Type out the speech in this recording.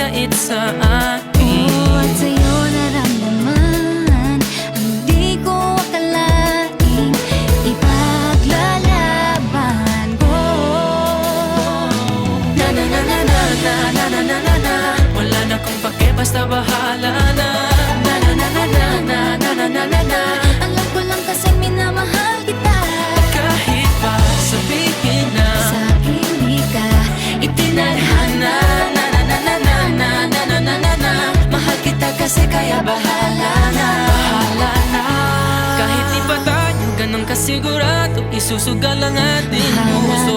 mabait sa akin. At sa'yo naramdaman ang di ko akalaing ipaglalaban ko. Na na na na na na na na na na na. Wala na kong pake, basta bahala na. Na na na na na na na na na na na. Alam ko lang kasing minamahal kita. Kahit pa sabihin na Sa akin di ka itinadhana. Na na na na na na na na na na na. Mahal kita kasi kaya bahala na. Bahala na. Kahit di pa tayo ganun kasigurado, isusugal ang ating puso.